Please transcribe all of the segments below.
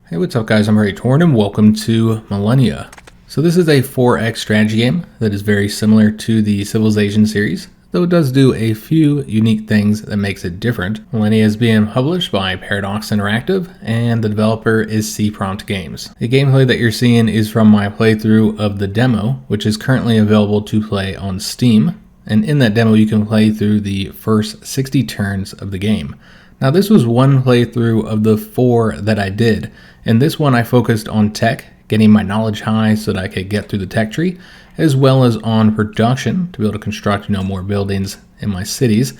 Hey, what's up guys, I'm Praetorian and welcome to Millennia. So this is a 4X strategy game that is very similar to the Civilization series, though it does do a few unique things that makes it different. Millennia is being published by Paradox Interactive and the developer is C-Prompt Games. The gameplay that you're seeing is from my playthrough of the demo, which is currently available to play on Steam. And in that demo you can play through the first 60 turns of the game. Now this was one playthrough of the 4 that I did. In this one I focused on tech, getting my knowledge high so that I could get through the tech tree, as well as on production to be able to construct more buildings in my cities.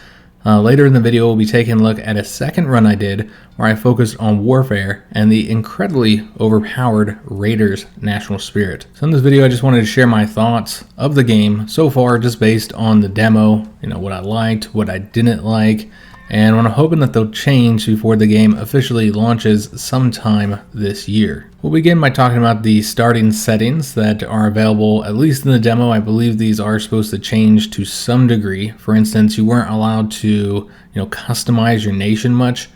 Later in the video we'll be taking a look at a second run I did where I focused on warfare and the incredibly overpowered Raiders national spirit. So in this video I just wanted to share my thoughts of the game so far just based on the demo, what I liked, what I didn't like, and I'm hoping that they'll change before the game officially launches sometime this year. We'll begin by talking about the starting settings that are available, at least in the demo. I believe these are supposed to change to some degree. For instance, you weren't allowed to customize your nation much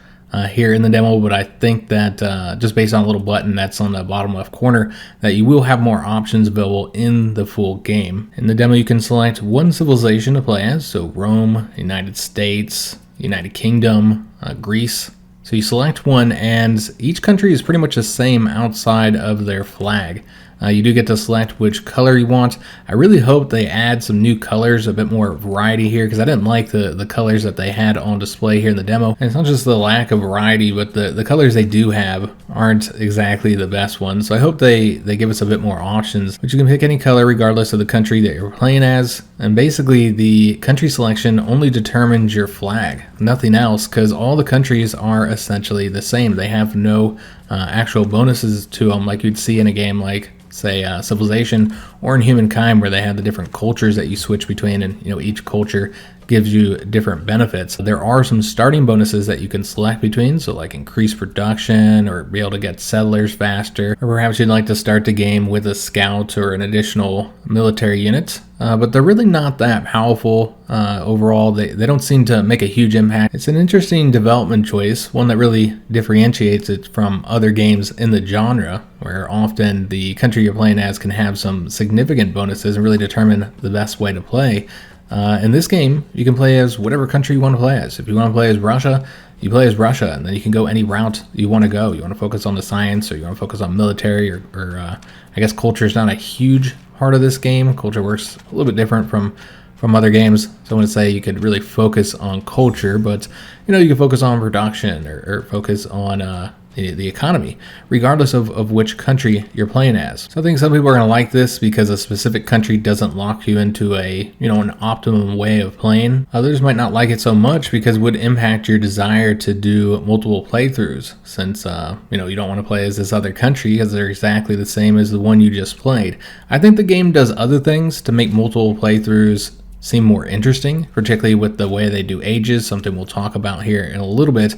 here in the demo, but I think that just based on a little button that's on the bottom left corner, that you will have more options available in the full game. In the demo you can select one civilization to play as, so Rome, United States, United Kingdom, Greece. So you select one and each country is pretty much the same outside of their flag. You do get to select which color you want. I really hope they add some new colors, a bit more variety here, because I didn't like the colors that they had on display here in the demo. And it's not just the lack of variety, but the colors they do have aren't exactly the best ones. So I hope they give us a bit more options. But you can pick any color regardless of the country that you're playing as. And basically the country selection only determines your flag, nothing else, because all the countries are essentially the same. They have no actual bonuses to them like you'd see in a game like, say, Civilization or in Humankind, where they have the different cultures that you switch between, and each culture gives you different benefits. There are some starting bonuses that you can select between, so like increase production or be able to get settlers faster, or perhaps you'd like to start the game with a scout or an additional military unit. But they're really not that powerful overall. They don't seem to make a huge impact. It's an interesting development choice, one that really differentiates it from other games in the genre, where often the country you're playing as can have some significant bonuses and really determine the best way to play. In this game, you can play as whatever country you want to play as. If you want to play as Russia, you play as Russia, and then you can go any route you want to go. You want to focus on the science, or you want to focus on military, or I guess culture is not a huge part of this game. Culture works a little bit different from other games. So I want to say you could really focus on culture, but you can focus on production or focus on the economy, regardless of which country you're playing as. So I think some people are going to like this because a specific country doesn't lock you into an optimum way of playing. Others might not like it so much because it would impact your desire to do multiple playthroughs, since you don't want to play as this other country because they're exactly the same as the one you just played. I think the game does other things to make multiple playthroughs seem more interesting, particularly with the way they do ages, something we'll talk about here in a little bit.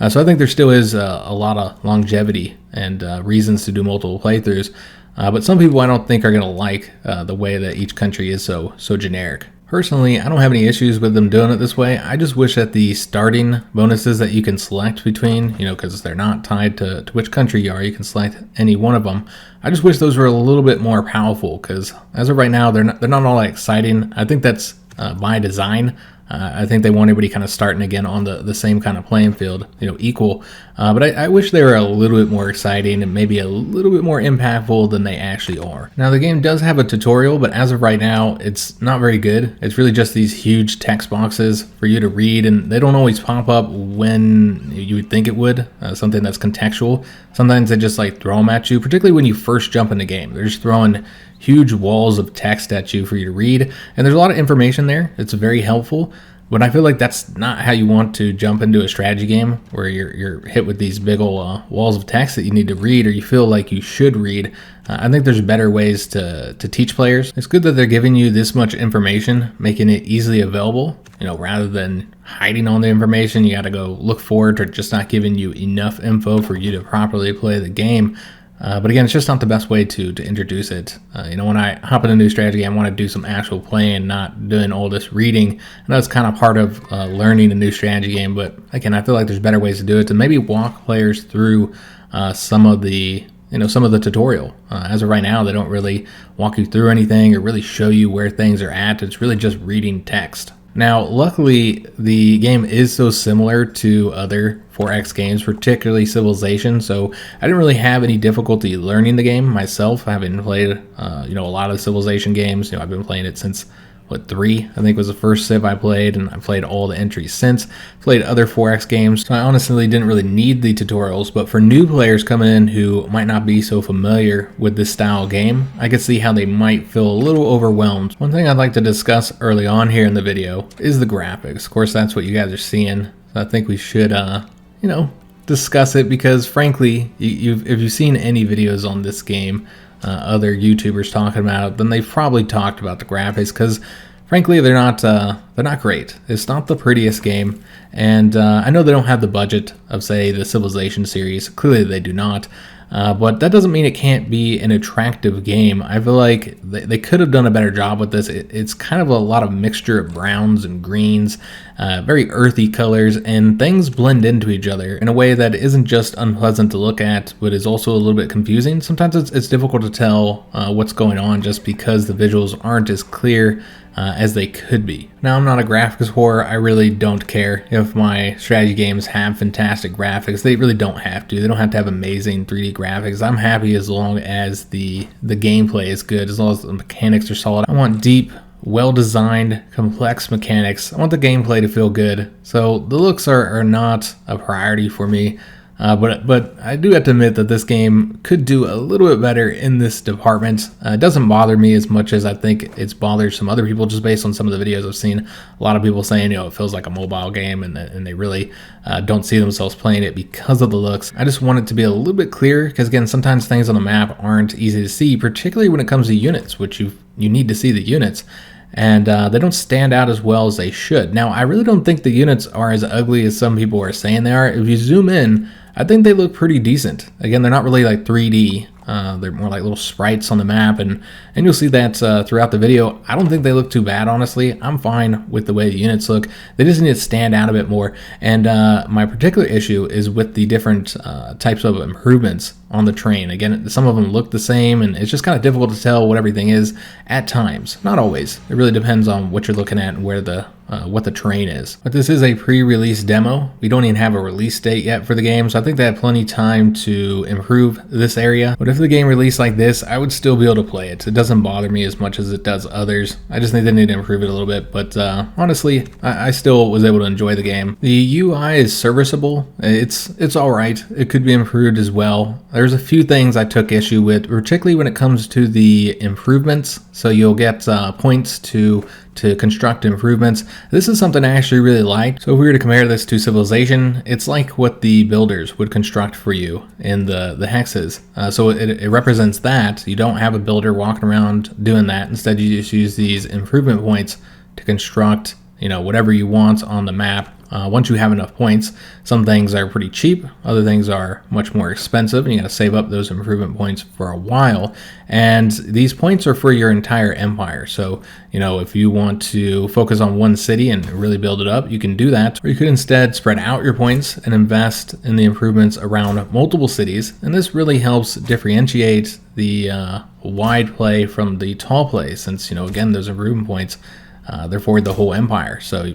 So I think there still is a lot of longevity and reasons to do multiple playthroughs, but some people I don't think are going to like the way that each country is so generic. Personally, I don't have any issues with them doing it this way. I just wish that the starting bonuses that you can select between, because they're not tied to which country you are, you can select any one of them. I just wish those were a little bit more powerful, because as of right now, they're not all that exciting. I think that's by design. I think they want everybody kind of starting again on the same kind of playing field, equal. But I wish they were a little bit more exciting and maybe a little bit more impactful than they actually are. Now the game does have a tutorial, but as of right now, it's not very good. It's really just these huge text boxes for you to read, and they don't always pop up when you would think it would, something that's contextual. Sometimes they just throw them at you, particularly when you first jump in the game. They're just throwing huge walls of text at you for you to read, and there's a lot of information there. It's very helpful, but I feel like that's not how you want to jump into a strategy game where you're hit with these big old walls of text that you need to read, or you feel like you should read. I think there's better ways to teach players. It's good that they're giving you this much information, making it easily available, rather than hiding all the information. You got to go look for it, or just not giving you enough info for you to properly play the game. But again, it's just not the best way to introduce it. When I hop in a new strategy game, I want to do some actual playing, not doing all this reading. And that's kind of part of learning a new strategy game. But again, I feel like there's better ways to do it, to maybe walk players through some of the tutorial. As of right now, they don't really walk you through anything or really show you where things are at. It's really just reading text. Now, luckily, the game is so similar to other 4X games, particularly Civilization, so I didn't really have any difficulty learning the game myself. I haven't played, a lot of Civilization games. I've been playing it since 3, I think was the first Civ I played, and I played all the entries since. Played other 4X games, so I honestly didn't really need the tutorials, but for new players coming in who might not be so familiar with this style of game, I could see how they might feel a little overwhelmed. One thing I'd like to discuss early on here in the video is the graphics. Of course, that's what you guys are seeing, so I think we should, discuss it, because frankly, if you've seen any videos on this game, other YouTubers talking about it, then they've probably talked about the graphics, because frankly they're not great. It's not the prettiest game, and I know they don't have the budget of, say, the Civilization series. Clearly they do not, but that doesn't mean it can't be an attractive game. I feel like they could have done a better job with this. It's kind of a lot of mixture of browns and greens, very earthy colors, and things blend into each other in a way that isn't just unpleasant to look at, but is also a little bit confusing. Sometimes it's difficult to tell what's going on just because the visuals aren't as clear as they could be. Now, I'm not a graphics whore. I really don't care if my strategy games have fantastic graphics. They really don't have to. They don't have to have amazing 3D graphics. I'm happy as long as the gameplay is good, as long as the mechanics are solid. I want deep, well-designed, complex mechanics. I want the gameplay to feel good. So the looks are not a priority for me. But I do have to admit that this game could do a little bit better in this department. It doesn't bother me as much as I think it's bothered some other people, just based on some of the videos I've seen. A lot of people saying, it feels like a mobile game, and they really don't see themselves playing it because of the looks. I just want it to be a little bit clearer, because again, sometimes things on the map aren't easy to see, particularly when it comes to units, which you need to see the units. And they don't stand out as well as they should. Now, I really don't think the units are as ugly as some people are saying they are. If you zoom in, I think they look pretty decent. Again, they're not really like 3D. They're more like little sprites on the map, and you'll see that throughout the video. I don't think they look too bad, honestly. I'm fine with the way the units look. They just need to stand out a bit more. And my particular issue is with the different types of improvements on the train. Again, some of them look the same, and it's just kind of difficult to tell what everything is at times. Not always. It really depends on what you're looking at and where what the terrain is. But this is a pre-release demo. We don't even have a release date yet for the game, so I think they have plenty of time to improve this area. But if the game released like this, I would still be able to play it. It doesn't bother me as much as it does others. I just think they need to improve it a little bit, but honestly, I still was able to enjoy the game. The UI is serviceable. It's all right. It could be improved as well. There's a few things I took issue with, particularly when it comes to the improvements. So you'll get points to construct improvements. This is something I actually really liked. So if we were to compare this to Civilization, it's like what the builders would construct for you in the hexes. So it represents that. You don't have a builder walking around doing that. Instead, you just use these improvement points to construct whatever you want on the map. Once you have enough points, some things are pretty cheap, other things are much more expensive, and you got to save up those improvement points for a while. And these points are for your entire empire. So, if you want to focus on one city and really build it up, you can do that. Or you could instead spread out your points and invest in the improvements around multiple cities. And this really helps differentiate the wide play from the tall play, since, again, those improvement points, they're for the whole empire. So,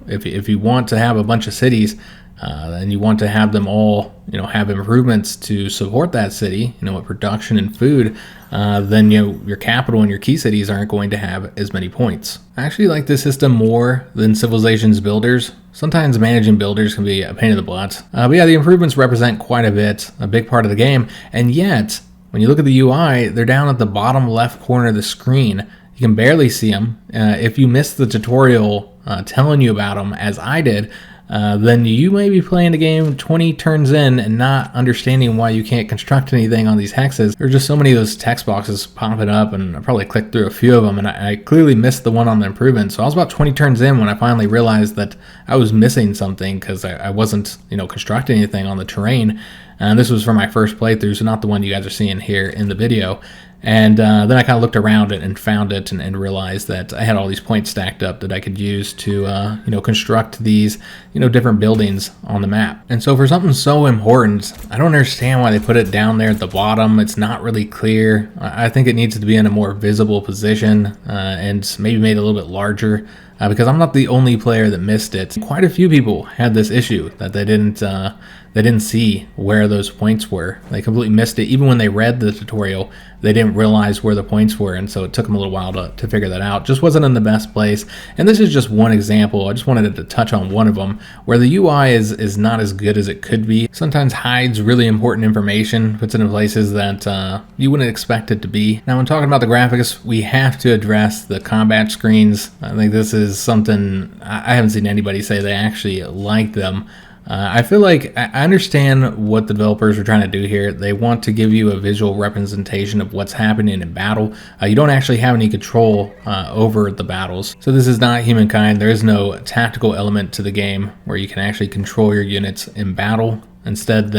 if you want to have a bunch of cities, and you want to have them all, have improvements to support that city, with production and food, then, your capital and your key cities aren't going to have as many points. I actually like this system more than Civilization's builders. Sometimes managing builders can be a pain in the butt. But yeah, the improvements represent quite a big part of the game. And yet, when you look at the UI, they're down at the bottom left corner of the screen. You can barely see them. If you missed the tutorial telling you about them, as I did, then you may be playing the game 20 turns in and not understanding why you can't construct anything on these hexes. There's just so many of those text boxes popping up, and I probably clicked through a few of them, and I clearly missed the one on the improvement. So I was about 20 turns in when I finally realized that I was missing something, because I wasn't, constructing anything on the terrain. And this was for my first playthrough, so not the one you guys are seeing here in the video. And then I kind of looked around it and found it and realized that I had all these points stacked up that I could use to, construct these, different buildings on the map. And so for something so important, I don't understand why they put it down there at the bottom. It's not really clear. I think it needs to be in a more visible position and maybe made a little bit larger because I'm not the only player that missed it. Quite a few people had this issue that they didn't see where those points were. They completely missed it. Even when they read the tutorial, they didn't realize where the points were, and so it took them a little while to figure that out. Just wasn't in the best place. And this is just one example. I just wanted to touch on one of them where the UI is not as good as it could be. Sometimes hides really important information, puts it in places that you wouldn't expect it to be. Now, when talking about the graphics, we have to address the combat screens. I think this is something I haven't seen anybody say they actually like them. I feel like I understand what the developers are trying to do here. They want to give you a visual representation of what's happening in battle. You don't actually have any control over the battles. So this is not Humankind. There is no tactical element to the game where you can actually control your units in battle. Instead,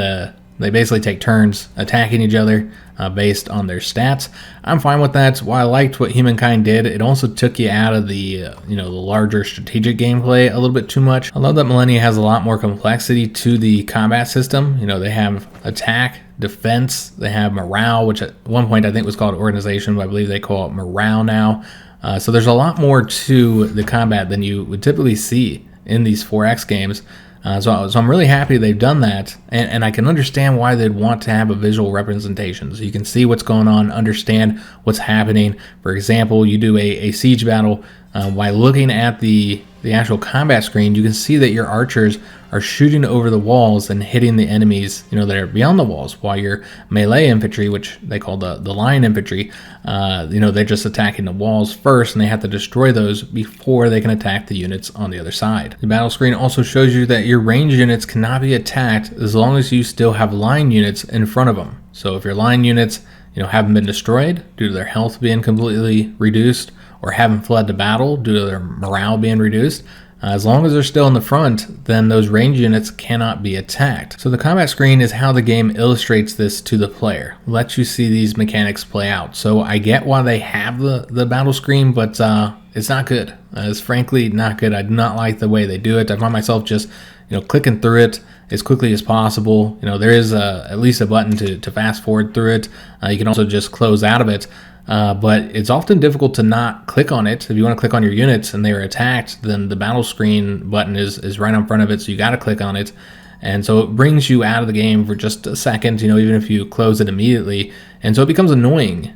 they basically take turns attacking each other based on their stats. I'm fine with that. While I liked what Humankind did, it also took you out of the the larger strategic gameplay a little bit too much. I love that Millennia has a lot more complexity to the combat system. They have attack, defense, they have morale, which at one point I think was called organization, but I believe they call it morale now. So there's a lot more to the combat than you would typically see in these 4X games. So I'm really happy they've done that, and I can understand why they'd want to have a visual representation. So you can see what's going on, understand what's happening. For example, you do a siege battle. While looking at the actual combat screen, you can see that your archers are shooting over the walls and hitting the enemies, that are beyond the walls, while your melee infantry, which they call the line infantry, they're just attacking the walls first, and they have to destroy those before they can attack the units on the other side. The battle screen also shows you that your range units cannot be attacked as long as you still have line units in front of them. So if your line units, haven't been destroyed due to their health being completely reduced, or haven't fled to battle due to their morale being reduced, as long as they're still in the front, then those range units cannot be attacked. So the combat screen is how the game illustrates this to the player, lets you see these mechanics play out. So I get why they have the battle screen, but it's not good. It's frankly not good. I do not like the way they do it. I find myself just clicking through it as quickly as possible. There is at least a button to fast forward through it. You can also just close out of it. But it's often difficult to not click on it. If you want to click on your units and they are attacked, then the battle screen button is right in front of it, so you got to click on it. And so it brings you out of the game for just a second, even if you close it immediately. And so it becomes annoying.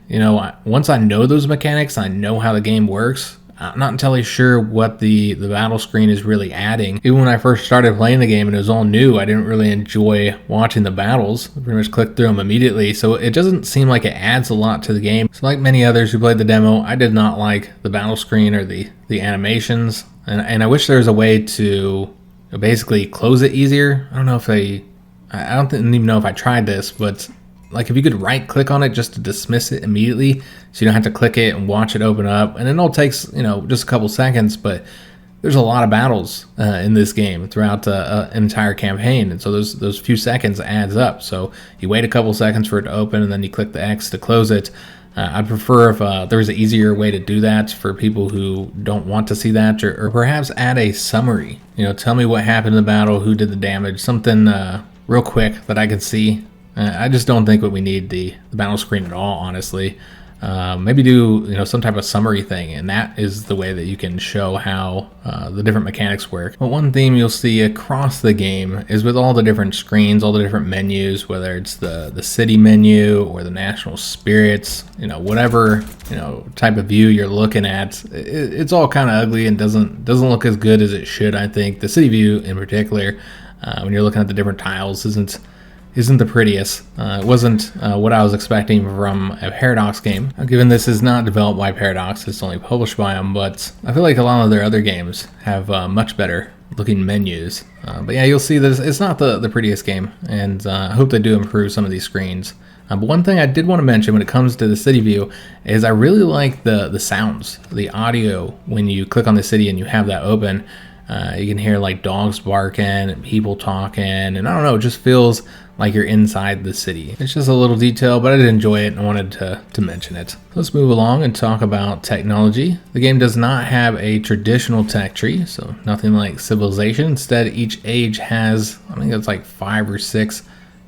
Once I know those mechanics, I know how the game works, I'm not entirely sure what the battle screen is really adding. Even when I first started playing the game and it was all new, I didn't really enjoy watching the battles. I pretty much clicked through them immediately, so it doesn't seem like it adds a lot to the game. So like many others who played the demo, I did not like the battle screen or the animations, and I wish there was a way to basically close it easier. I don't even know if I tried this, but like if you could right click on it just to dismiss it immediately, so you don't have to click it and watch it open up, and it all takes just a couple seconds, but there's a lot of battles in this game throughout an entire campaign, and so those few seconds adds up. So you wait a couple seconds for it to open, and then you click the X to close it. I'd prefer if there was an easier way to do that for people who don't want to see that, or perhaps add a summary. Tell me what happened in the battle, who did the damage, something real quick that I can see. I just don't think that we need the battle screen at all, honestly. Maybe do some type of summary thing, and that is the way that you can show how the different mechanics work. But one theme you'll see across the game is with all the different screens, all the different menus, whether it's the city menu or the national spirits, whatever type of view you're looking at, it's all kind of ugly and doesn't look as good as it should. I think the city view in particular, when you're looking at the different tiles, isn't the prettiest. It wasn't what I was expecting from a Paradox game. Now, given this is not developed by Paradox, it's only published by them, but I feel like a lot of their other games have much better looking menus. But yeah, you'll see that it's not the prettiest game, and I hope they do improve some of these screens. But one thing I did want to mention when it comes to the city view is I really like the sounds, the audio when you click on the city and you have that open. You can hear like dogs barking and people talking, and I don't know, it just feels like you're inside the city. It's just a little detail, but I did enjoy it and I wanted to mention it. Let's move along and talk about technology. The game does not have a traditional tech tree, so nothing like Civilization. Instead, each age has, I think it's like 5 or 6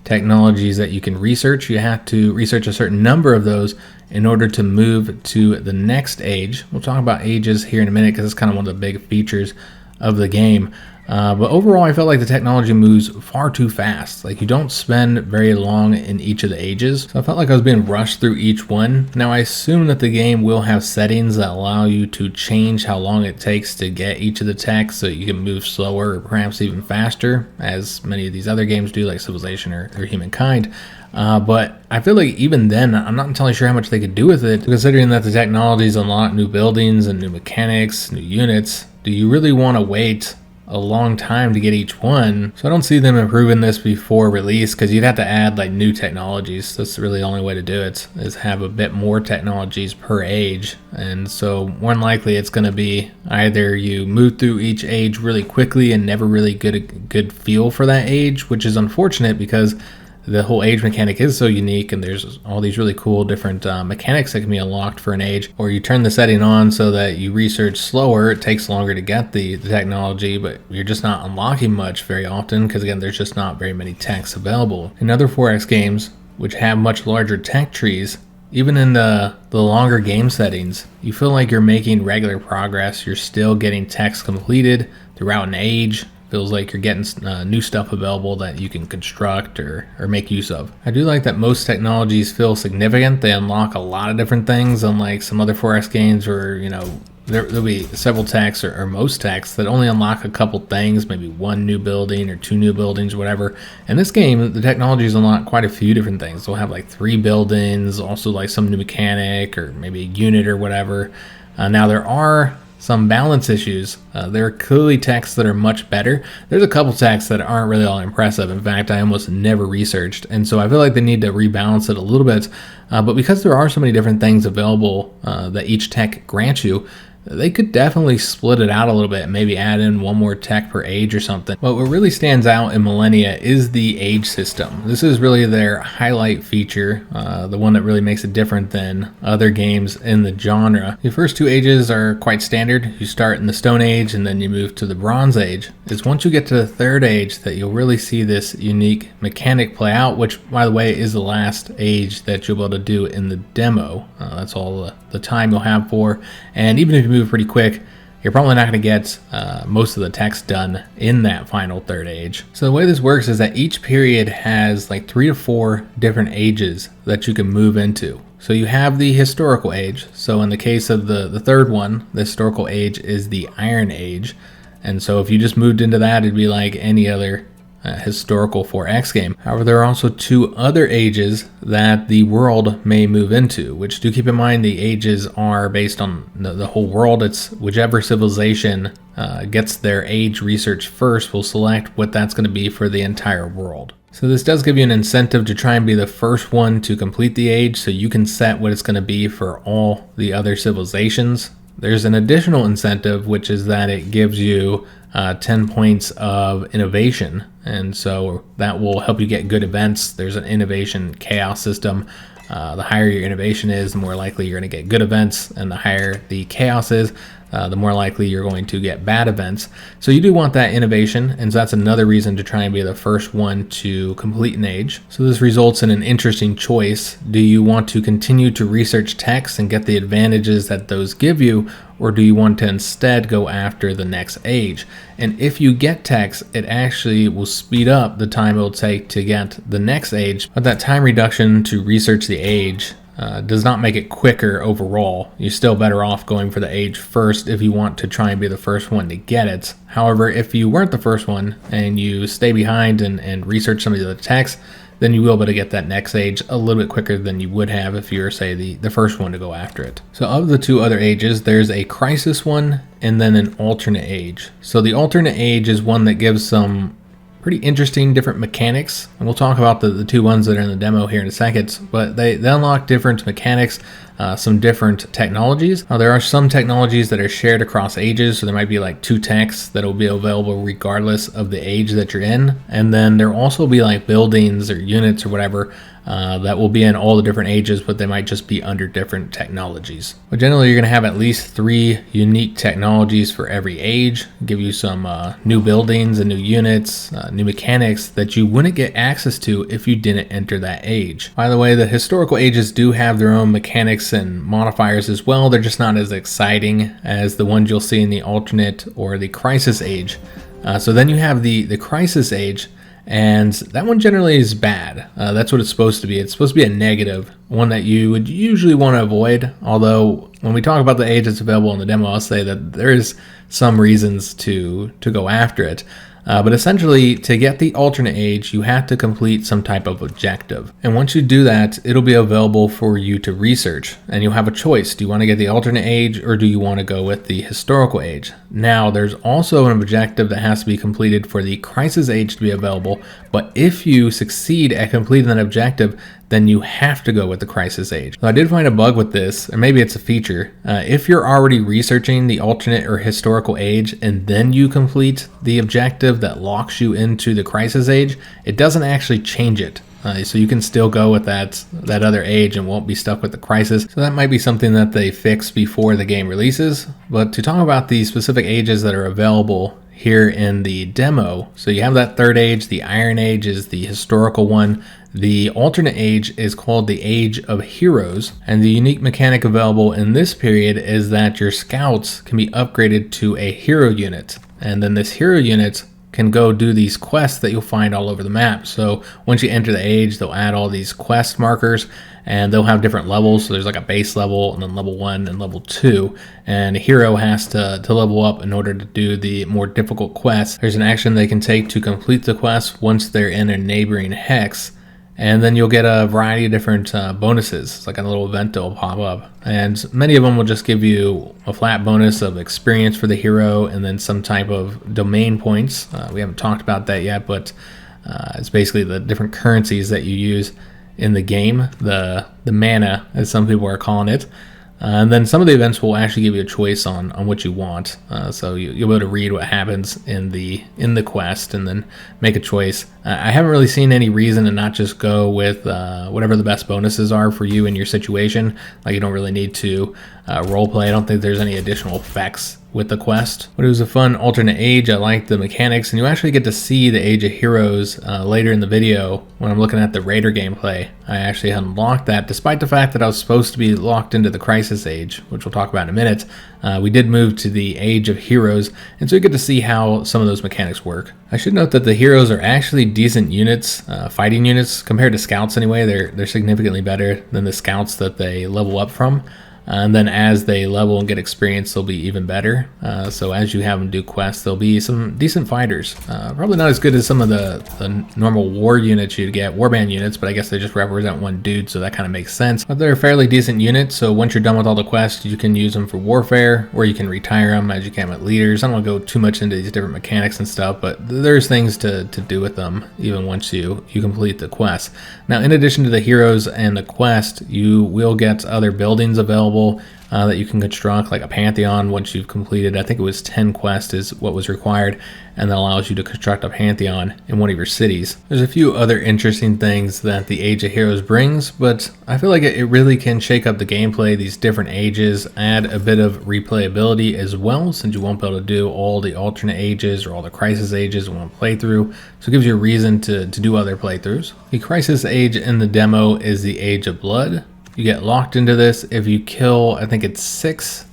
technologies that you can research. You have to research a certain number of those in order to move to the next age. We'll talk about ages here in a minute because it's kind of one of the big features of the game. But overall, I felt like the technology moves far too fast. Like, you don't spend very long in each of the ages. So I felt like I was being rushed through each one. Now, I assume that the game will have settings that allow you to change how long it takes to get each of the techs so you can move slower or perhaps even faster, as many of these other games do, like Civilization or Humankind. But I feel like even then, I'm not entirely sure how much they could do with it, considering that the technologies unlock new buildings and new mechanics, new units. Do you really want to wait a long time to get each one? So I don't see them improving this before release, because you'd have to add like new technologies. That's really the only way to do it, is have a bit more technologies per age. And so more than likely it's going to be either you move through each age really quickly and never really get a good feel for that age, which is unfortunate because the whole age mechanic is so unique, and there's all these really cool different mechanics that can be unlocked for an age. Or you turn the setting on so that you research slower. It takes longer to get the technology, but you're just not unlocking much very often because, again, there's just not very many techs available. In other 4X games, which have much larger tech trees, even in the longer game settings, you feel like you're making regular progress. You're still getting techs completed throughout an age. Feels like you're getting new stuff available that you can construct or make use of. I do like that most technologies feel significant. They unlock a lot of different things, unlike some other 4X games where, you know, there'll be several techs or most techs that only unlock a couple things, maybe 1 new building or 2 new buildings, whatever. In this game, the technologies unlock quite a few different things. They'll have like 3 buildings, also like some new mechanic or maybe a unit or whatever. Now there are some balance issues. There are clearly techs that are much better. There's a couple techs that aren't really all impressive. In fact, I almost never researched, and so I feel like they need to rebalance it a little bit. But because there are so many different things available that each tech grants you, they could definitely split it out a little bit and maybe add in 1 more tech per age or something. But what really stands out in Millennia is the age system. This is really their highlight feature, the one that really makes it different than other games in the genre. The first 2 ages are quite standard. You start in the Stone Age and then you move to the Bronze Age. It's once you get to the 3rd age that you'll really see this unique mechanic play out, which, by the way, is the last age that you'll be able to do in the demo. That's all the time you'll have for, and even if you move pretty quick, you're probably not going to get most of the text done in that final 3rd age. So the way this works is that each period has like 3 to 4 different ages that you can move into. So you have the historical age. So in the case of the 3rd one, the historical age is the Iron Age. And so if you just moved into that, it'd be like any other historical 4X game. However, there are also 2 other ages that the world may move into, which, do keep in mind, the ages are based on the whole world. It's whichever civilization gets their age research first will select what that's going to be for the entire world. So this does give you an incentive to try and be the first one to complete the age, so you can set what it's going to be for all the other civilizations. There's an additional incentive, which is that it gives you 10 points of innovation, and so that will help you get good events. There's an innovation chaos system. The higher your innovation is, the more likely you're going to get good events, and the higher the chaos is, the more likely you're going to get bad events. So you do want that innovation, and so that's another reason to try and be the first one to complete an age. So this results in an interesting choice. Do you want to continue to research techs and get the advantages that those give you, or do you want to instead go after the next age? And if you get techs, it actually will speed up the time it will take to get the next age, but that time reduction to research the age does not make it quicker overall. You're still better off going for the age first if you want to try and be the first one to get it. However, if you weren't the first one and you stay behind and research some of the other techs, then you will be able to get that next age a little bit quicker than you would have if you were, say, the first one to go after it. So of the 2 other ages, there's a crisis one and then an alternate age. So the alternate age is one that gives some pretty interesting different mechanics, and we'll talk about the 2 ones that are in the demo here in a second, but they unlock different mechanics some different technologies. There are some technologies that are shared across ages, so there might be like 2 techs that will be available regardless of the age that you're in. And then there will also be like buildings or units or whatever that will be in all the different ages, but they might just be under different technologies. But generally, you're going to have at least 3 unique technologies for every age, give you some new buildings and new units, new mechanics that you wouldn't get access to if you didn't enter that age. By the way, the historical ages do have their own mechanics and modifiers as well. They're just not as exciting as the ones you'll see in the alternate or the crisis age. So then you have the crisis age, and that one generally is bad. That's what it's supposed to be. It's supposed to be a negative, one that you would usually want to avoid. Although when we talk about the age that's available in the demo, I'll say that there is some reasons to go after it. But essentially, to get the alternate age, you have to complete some type of objective. And once you do that, it'll be available for you to research. And you'll have a choice. Do you want to get the alternate age, or do you want to go with the historical age? Now, there's also an objective that has to be completed for the crisis age to be available. But if you succeed at completing that objective, then you have to go with the crisis age. So I did find a bug with this, or maybe it's a feature. If you're already researching the alternate or historical age and then you complete the objective that locks you into the crisis age, it doesn't actually change it. So you can still go with that other age and won't be stuck with the crisis. So that might be something that they fix before the game releases. But to talk about the specific ages that are available here in the demo, so you have that 3rd age, the Iron Age is the historical one. The alternate age is called the Age of Heroes, and the unique mechanic available in this period is that your scouts can be upgraded to a hero unit, and then this hero unit can go do these quests that you'll find all over the map. So once you enter the age, they'll add all these quest markers, and they'll have different levels. So there's like a base level, and then level 1 and level 2, and a hero has to level up in order to do the more difficult quests. There's an action they can take to complete the quest once they're in a neighboring hex, and then you'll get a variety of different bonuses. It's like a little event that will pop up. And many of them will just give you a flat bonus of experience for the hero and then some type of domain points. We haven't talked about that yet, but it's basically the different currencies that you use in the game, the mana, as some people are calling it. And then some of the events will actually give you a choice on what you want. So you'll be able to read what happens in the quest and then make a choice. I haven't really seen any reason to not just go with whatever the best bonuses are for you in your situation. Like, you don't really need to roleplay. I don't think there's any additional effects with the quest, but it was a fun alternate age. I liked the mechanics, and you actually get to see the Age of Heroes later in the video when I'm looking at the Raider gameplay. I actually unlocked that despite the fact that I was supposed to be locked into the Crisis Age, which we'll talk about in a minute. We did move to the Age of Heroes, and so you get to see how some of those mechanics work. I should note that the heroes are actually decent units, fighting units, compared to scouts anyway. They're significantly better than the scouts that they level up from. And then as they level and get experience, they'll be even better. So as you have them do quests, they'll be some decent fighters. Probably not as good as some of the normal war units you'd get, warband units, but I guess they just represent one dude, so that kind of makes sense. But they're a fairly decent unit, so once you're done with all the quests, you can use them for warfare, or you can retire them as you can with leaders. I don't want to go too much into these different mechanics and stuff, but there's things to do with them even once you complete the quest. Now, in addition to the heroes and the quest, you will get other buildings available that you can construct, like a Pantheon. Once you've completed, I think it was 10 quests is what was required, and that allows you to construct a Pantheon in one of your cities. There's a few other interesting things that the Age of Heroes brings, but I feel like it really can shake up the gameplay. These different ages add a bit of replayability as well, since you won't be able to do all the alternate ages or all the crisis ages in one playthrough, so it gives you a reason to do other playthroughs. The crisis age in the demo is the Age of Blood. You get locked into this if you kill, I think it's six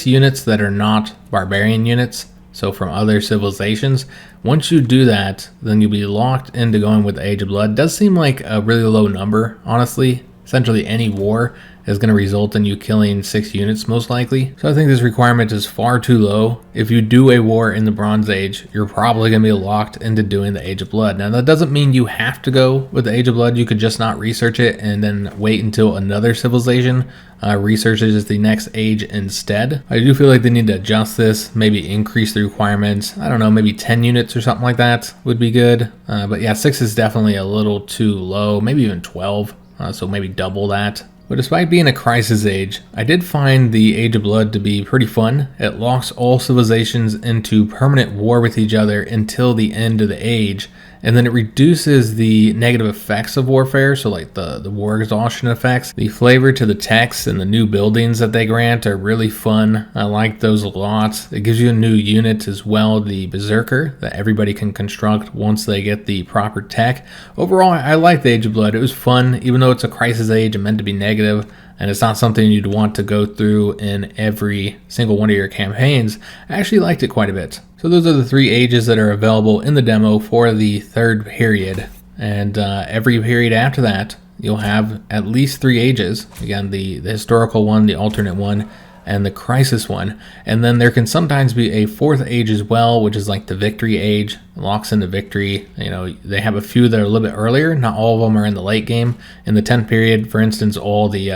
units that are not barbarian units, so from other civilizations. Once you do that, then you'll be locked into going with the Age of Blood. It does seem like a really low number, honestly. Essentially any war is going to result in you killing 6 units most likely. So I think this requirement is far too low. If you do a war in the Bronze Age, you're probably going to be locked into doing the Age of Blood. Now that doesn't mean you have to go with the Age of Blood. You could just not research it and then wait until another civilization researches the next age instead. I do feel like they need to adjust this, maybe increase the requirements. I don't know, maybe 10 units or something like that would be good. But yeah, 6 is definitely a little too low, maybe even 12. So maybe double that But despite being a crisis age, I did find the Age of Blood to be pretty fun. It locks all civilizations into permanent war with each other until the end of the age, and then it reduces the negative effects of warfare, so like the war exhaustion effects. The flavor to the text and the new buildings that they grant are really fun. I like those a lot. It gives you a new unit as well, the Berserker, that everybody can construct once they get the proper tech. Overall, I like the Age of Blood. It was fun, even though it's a crisis age and meant to be negative, and it's not something you'd want to go through in every single one of your campaigns. I actually liked it quite a bit. So those are the 3 ages that are available in the demo for the 3rd period, and every period after that you'll have at least 3 ages. Again, the historical one, the alternate one, and the crisis one. And then there can sometimes be a 4th age as well, which is like the victory age. It locks into victory. You know, they have a few that are a little bit earlier. Not all of them are in the late game. In the 10th period, for instance, all the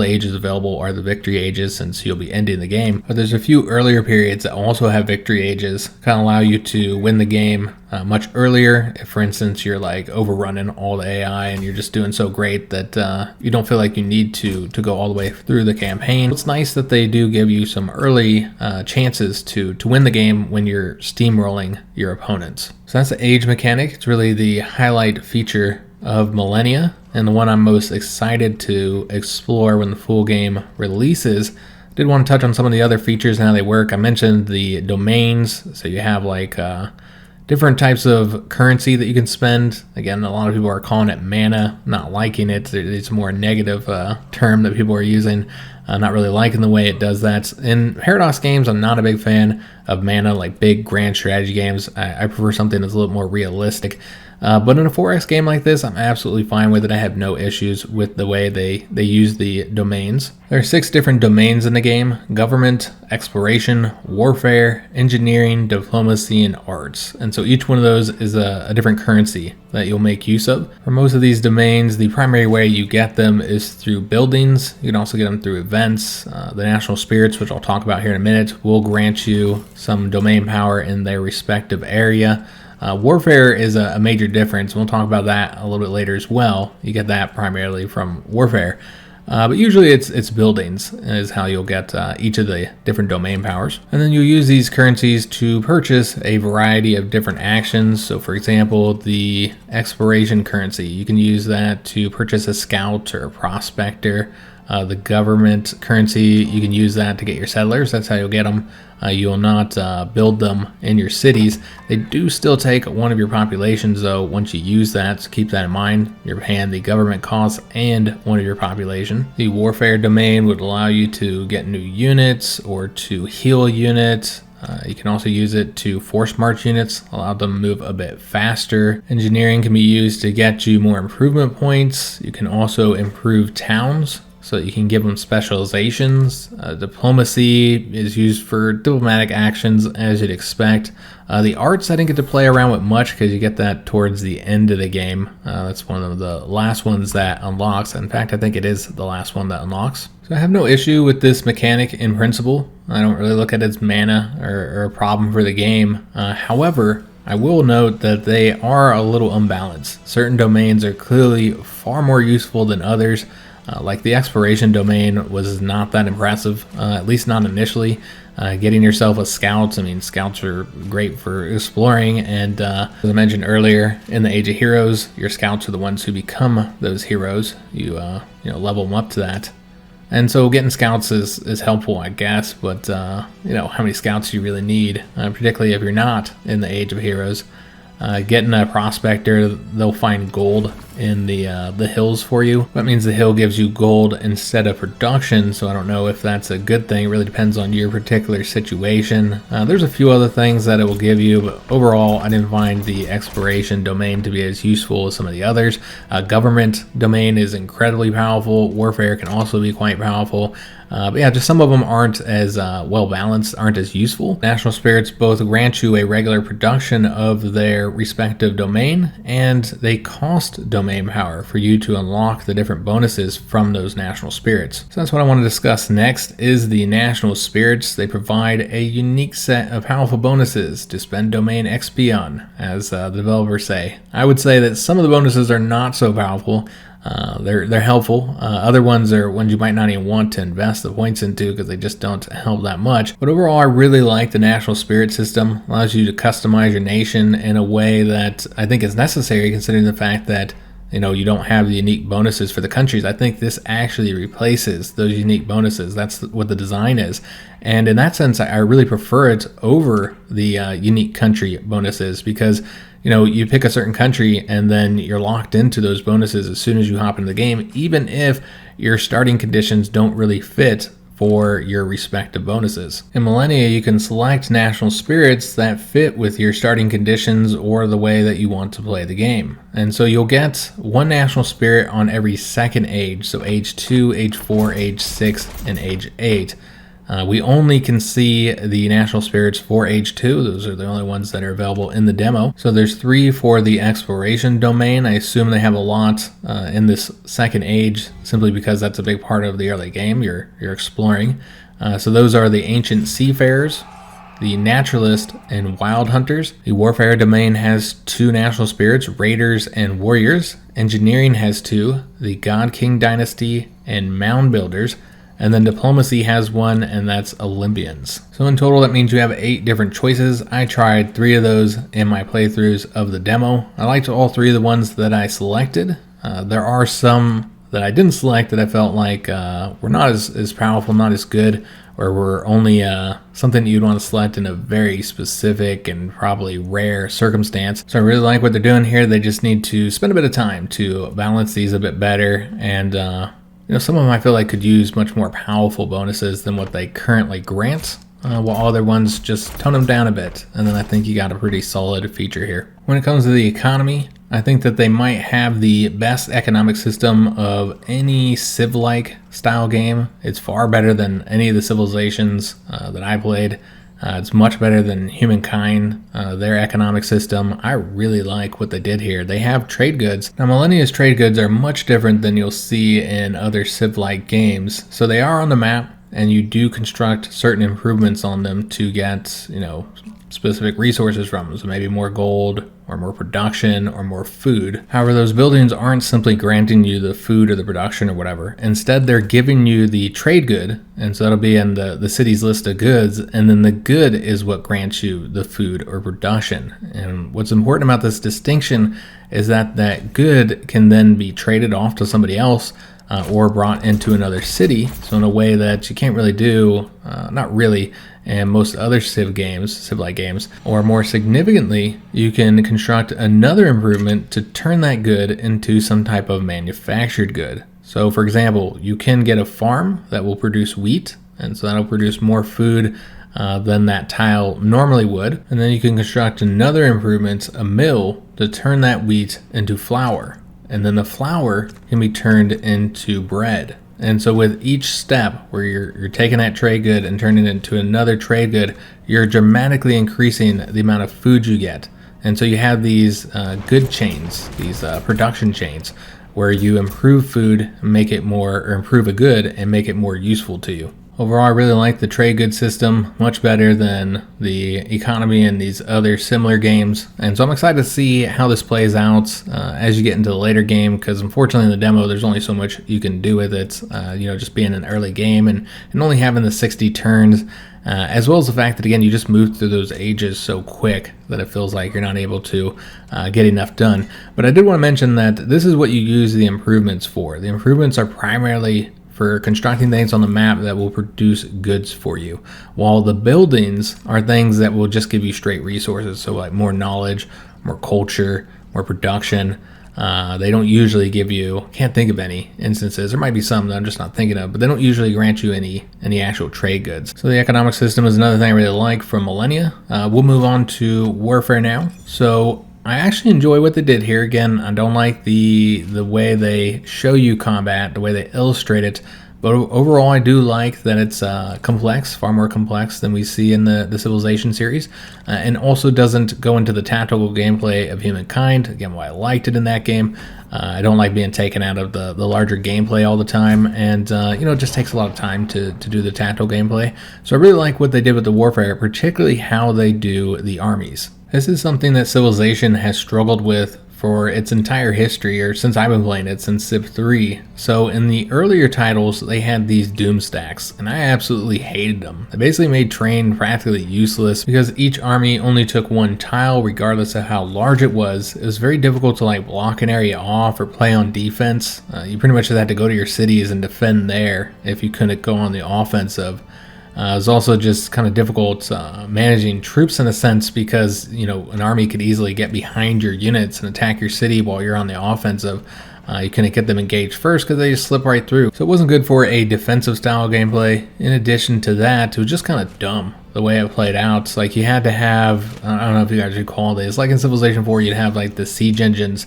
ages available are the victory ages, since you'll be ending the game. But there's a few earlier periods that also have victory ages, kind of allow you to win the game much earlier. If, for instance, you're like overrunning all the AI and you're just doing so great that you don't feel like you need to go all the way through the campaign. It's nice that they do give you some early chances to win the game when you're steamrolling your opponents. So that's the age mechanic. It's really the highlight feature of Millennia, and the one I'm most excited to explore when the full game releases. Did want to touch on some of the other features and how they work. I mentioned the domains, so you have like different types of currency that you can spend. Again, a lot of people are calling it mana, not liking it. It's a more negative term that people are using. Not really liking the way it does that. In Paradox games, I'm not a big fan of mana, like big grand strategy games. I prefer something that's a little more realistic. But in a 4X game like this, I'm absolutely fine with it. I have no issues with the way they use the domains. There are 6 different domains in the game: government, exploration, warfare, engineering, diplomacy, and arts. And so each one of those is a different currency that you'll make use of. For most of these domains, the primary way you get them is through buildings. You can also get them through events. The national spirits, which I'll talk about here in a minute, will grant you some domain power in their respective area. Warfare is a major difference. We'll talk about that a little bit later as well. You get that primarily from warfare. But usually it's buildings is how you'll get each of the different domain powers. And then you'll use these currencies to purchase a variety of different actions. So for example, the exploration currency, you can use that to purchase a scout or a prospector. The government currency, you can use that to get your settlers. That's how you'll get them. You will not build them in your cities. They do still take one of your populations though once you use that, so keep that in mind. You're paying the government costs and one of your population. The warfare domain would allow you to get new units or to heal units. You can also use it to force march units, allow them to move a bit faster. Engineering can be used to get you more improvement points. You can also improve towns, so you can give them specializations. Diplomacy is used for diplomatic actions, as you'd expect. The arts I didn't get to play around with much because you get that towards the end of the game. That's one of the last ones that unlocks. In fact, I think it is the last one that unlocks. So I have no issue with this mechanic in principle. I don't really look at it as mana or a problem for the game. However, I will note that they are a little unbalanced. Certain domains are clearly far more useful than others. Like the exploration domain was not that impressive, at least not initially. Getting yourself a scout, I mean, scouts are great for exploring, and as I mentioned earlier, in the Age of Heroes, your scouts are the ones who become those heroes. You level them up to that. And so getting scouts is helpful, I guess, but how many scouts do you really need, particularly if you're not in the Age of Heroes. Getting a prospector, they'll find gold in the hills for you. That means the hill gives you gold instead of production, so I don't know if that's a good thing. It really depends on your particular situation. There's a few other things that it will give you, but overall I didn't find the exploration domain to be as useful as some of the others. Government domain is incredibly powerful. Warfare can also be quite powerful. But yeah, just some of them aren't as well balanced, aren't as useful. National spirits both grant you a regular production of their respective domain, and they cost domain power for you to unlock the different bonuses from those national spirits. So that's what I want to discuss next is the national spirits. They provide a unique set of powerful bonuses to spend domain XP on, as the developers say. I would say that some of the bonuses are not so powerful. They're helpful. Other ones are ones you might not even want to invest the points into because they just don't help that much. But overall, I really like the national spirit system. Allows you to customize your nation in a way that I think is necessary, considering the fact that you don't have the unique bonuses for the countries. I think this actually replaces those unique bonuses. That's what the design is. And in that sense, I really prefer it over the unique country bonuses because, you pick a certain country and then you're locked into those bonuses as soon as you hop into the game, even if your starting conditions don't really fit for your respective bonuses. In Millennia, you can select national spirits that fit with your starting conditions or the way that you want to play the game. And so you'll get one national spirit on every second age, so age 2, age 4, age 6, and age 8. We only can see the national spirits for age 2. Those are the only ones that are available in the demo. So there's 3 for the exploration domain. I assume they have a lot in this second age simply because that's a big part of the early game. You're exploring. So those are the ancient seafarers, the naturalist, and wild hunters. The warfare domain has 2 national spirits, raiders and warriors. Engineering has 2, the God King dynasty and mound builders. And then diplomacy has 1, and that's Olympians. So in total, that means you have 8 different choices. I tried 3 of those in my playthroughs of the demo. I liked all 3 of the ones that I selected. There are some that I didn't select that I felt like were not as powerful, not as good, or were only something you'd want to select in a very specific and probably rare circumstance. So I really like what they're doing here. They just need to spend a bit of time to balance these a bit better, and some of them I feel like could use much more powerful bonuses than what they currently grant, while other ones just tone them down a bit, and then I think you got a pretty solid feature here. When it comes to the economy, I think that they might have the best economic system of any Civ-like style game. It's far better than any of the civilizations that I played. It's much better than Humankind, their economic system. I really like what they did here. They have trade goods. Now, Millennia's trade goods are much different than you'll see in other Civ-like games. So they are on the map, and you do construct certain improvements on them to get, specific resources from them. So maybe more gold, or more production, or more food. However, those buildings aren't simply granting you the food or the production or whatever. Instead, they're giving you the trade good, and so that'll be in the city's list of goods, and then the good is what grants you the food or production. And what's important about this distinction is that that good can then be traded off to somebody else, or brought into another city, so in a way that you can't really do, not really, and most other Civ-like games, or more significantly, you can construct another improvement to turn that good into some type of manufactured good. So for example, you can get a farm that will produce wheat, and so that'll produce more food than that tile normally would, and then you can construct another improvement, a mill, to turn that wheat into flour, and then the flour can be turned into bread. And so with each step where you're taking that trade good and turning it into another trade good, you're dramatically increasing the amount of food you get. And so you have these good chains, these production chains, where you improve food, make it more, or improve a good and make it more useful to you. Overall, I really like the trade good system, much better than the economy in these other similar games. And so I'm excited to see how this plays out as you get into the later game, because unfortunately in the demo, there's only so much you can do with it, just being an early game and only having the 60 turns, as well as the fact that, again, you just move through those ages so quick that it feels like you're not able to get enough done. But I did want to mention that this is what you use the improvements for. The improvements are primarily for constructing things on the map that will produce goods for you, while the buildings are things that will just give you straight resources, so like more knowledge, more culture, more production. They don't usually give you, can't think of any instances, there might be some that I'm just not thinking of, but they don't usually grant you any actual trade goods. So the economic system is another thing I really like from Millennia. We'll move on to warfare now. So I actually enjoy what they did here. Again, I don't like the way they show you combat, the way they illustrate it, but overall I do like that it's complex, far more complex than we see in the Civilization series, and also doesn't go into the tactical gameplay of Humankind. Again, why I liked it in that game. I don't like being taken out of the larger gameplay all the time, and it just takes a lot of time to do the tactical gameplay. So I really like what they did with the warfare, particularly how they do the armies. This is something that Civilization has struggled with for its entire history, or since I've been playing it, since Civ 3. So in the earlier titles, they had these doom stacks, and I absolutely hated them. They basically made train practically useless because each army only took one tile regardless of how large it was. It was very difficult to like block an area off or play on defense. You pretty much just had to go to your cities and defend there if you couldn't go on the offensive. It was also just kind of difficult managing troops in a sense because, you know, an army could easily get behind your units and attack your city while you're on the offensive. You couldn't get them engaged first because they just slip right through. So it wasn't good for a defensive style gameplay. In addition to that, it was just kind of dumb the way it played out. It's like you had to have, I don't know if you guys recall this, like in Civilization 4, you'd have like the siege engines.